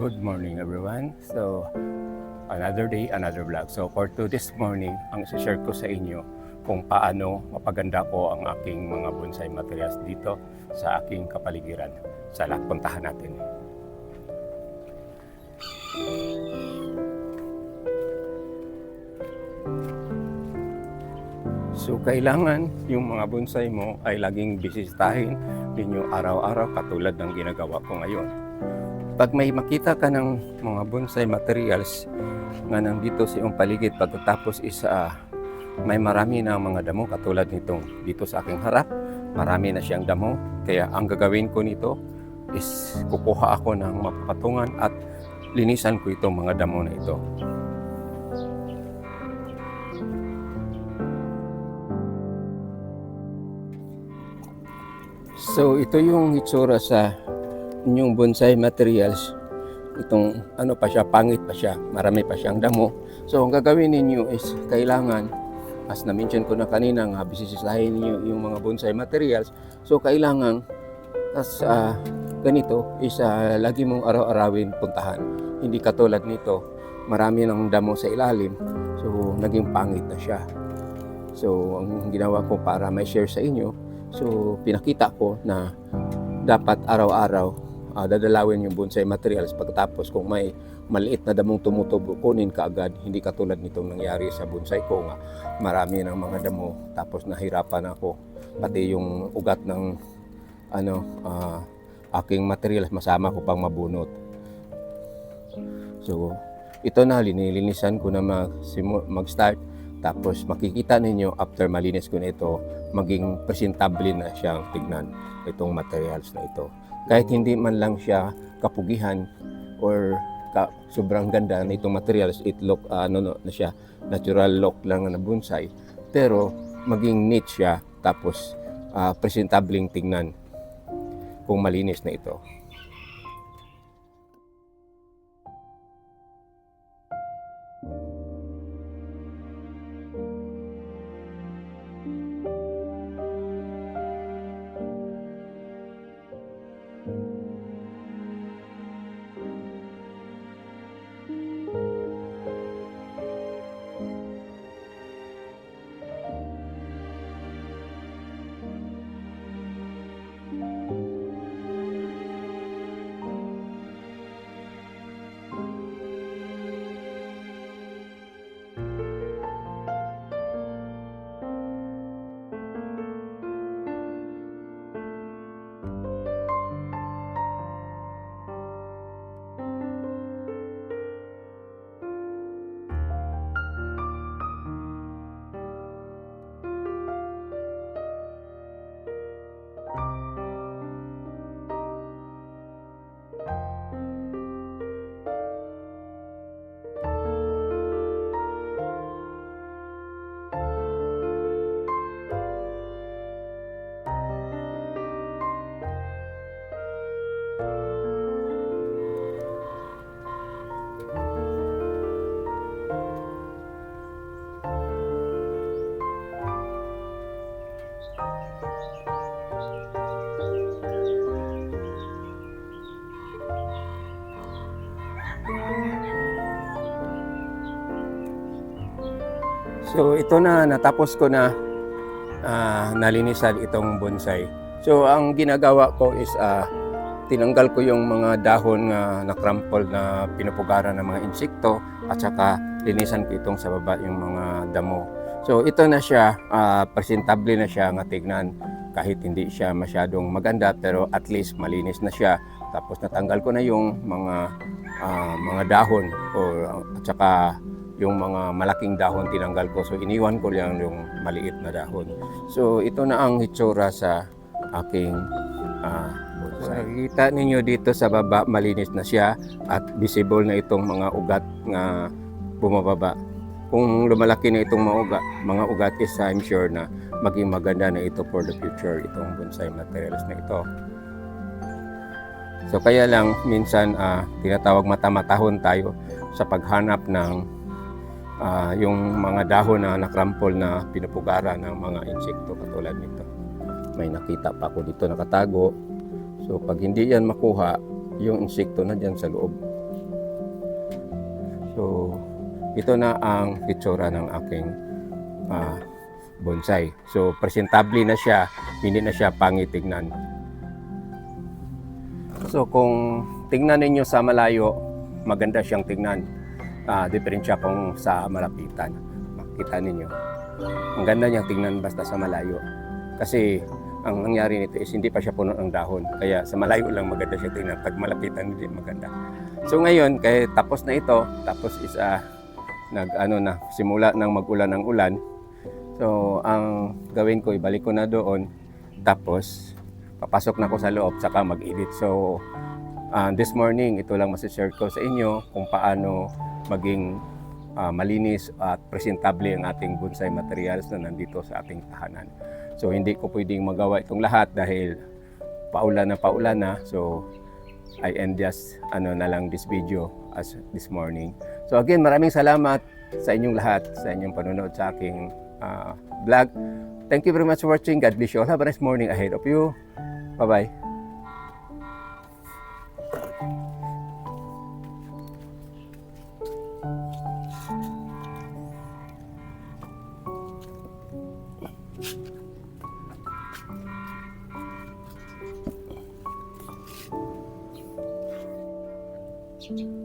Good morning everyone. So, another day, another vlog. So, for this morning, ang share ko sa inyo kung paano mapaganda ko ang aking mga bonsai materials dito sa aking kapaligiran. Sa lahat, puntahan natin. So, kailangan yung mga bonsai mo ay laging bisitahin ninyo araw-araw katulad ng ginagawa ko ngayon. Pag may makita ka ng mga bonsai materials nga nandito sa iyong paligid, pagkatapos may marami na mga damo katulad nitong dito sa aking harap, marami na siyang damo. Kaya ang gagawin ko nito is kukuha ako ng mapapatungan at linisan ko itong mga damo na ito. So ito yung itsura sa inyong bonsai materials. Itong ano pa siya, pangit pa siya, marami pa siyang damo. So ang gagawin ninyo is kailangan, as na-mention ko na kanina nga, bisisisahin niyo yung mga bonsai materials. So kailangan ganito is lagi mong araw-arawin puntahan. Hindi katulad nito, marami ng damo sa ilalim, so naging pangit na siya. So ang ginawa ko para may share sa inyo, so pinakita ko na dapat araw-araw dadalawin yung bonsai materials. Pagkatapos kung may maliit na damong tumutubo, kunin ka agad. Hindi katulad nitong nangyari sa bonsai ko nga, marami ng mga damo tapos nahirapan ako. Pati yung ugat ng aking materials masama ko pang mabunot. So ito na, linilinisan ko na mag-start. Tapos makikita ninyo after malinis ko na ito, maging presentable na siyang tignan itong materials na ito. Kahit hindi man lang siya kapugihan or sobrang ganda na itong materials, it look na siya, natural look lang na bonsai, pero maging neat siya, tapos presentableng tignan kung malinis na ito. So ito na, natapos ko na nalinisan itong bonsai. So ang ginagawa ko is tinanggal ko yung mga dahon na nakrampol na pinupugaran ng mga insekto, at saka linisan ko itong sa baba yung mga damo. So ito na siya, presentable na siya nga tignan, kahit hindi siya masyadong maganda, pero at least malinis na siya. Tapos natanggal ko na yung mga dahon at saka yung mga malaking dahon tinanggal ko. So iniwan ko lang yung maliit na dahon. So ito na ang hitsura sa aking bonsai. Nakikita ninyo dito sa baba, malinis na siya at visible na itong mga ugat na bumababa. Kung lumalaki na itong mga ugat is I'm sure na maging maganda na ito for the future, itong bonsai materials na ito. So kaya lang minsan tinatawag mata-matahon tayo sa paghanap ng yung mga dahon na nakrampol na pinupugaran ng mga insekto katulad nito. May nakita pa ako dito nakatago. So pag hindi yan makuha, yung insekto na dyan sa loob. ito na ang itsura ng aking bonsai. So presentable na siya, hindi na siya pangit tignan. So kung tingnan ninyo sa malayo, maganda siyang tingnan. Diferensya kung sa malapitan. Makita ninyo. Ang ganda niyang tingnan basta sa malayo. Kasi ang nangyari nito is hindi pa siya puno ng dahon. Kaya sa malayo lang maganda siya tingnan. Pag malapitan hindi maganda. So ngayon, kaya tapos na ito, tapos is simula nang mag-ulan ng ulan. So ang gawin ko, ibalik ko na doon. Tapos papasok na ako sa loob saka mag-edit. So this morning, ito lang masishare ko sa inyo kung paano maging malinis at presentable ang ating bonsai materials na nandito sa ating tahanan. So hindi ko pwedeng magawa itong lahat dahil paulan na. So I end just na lang this video as this morning. So again, maraming salamat sa inyong lahat, sa inyong panonood sa aking vlog. Thank you very much for watching. God bless you all. Have a nice morning ahead of you. Bye-bye. Thank you.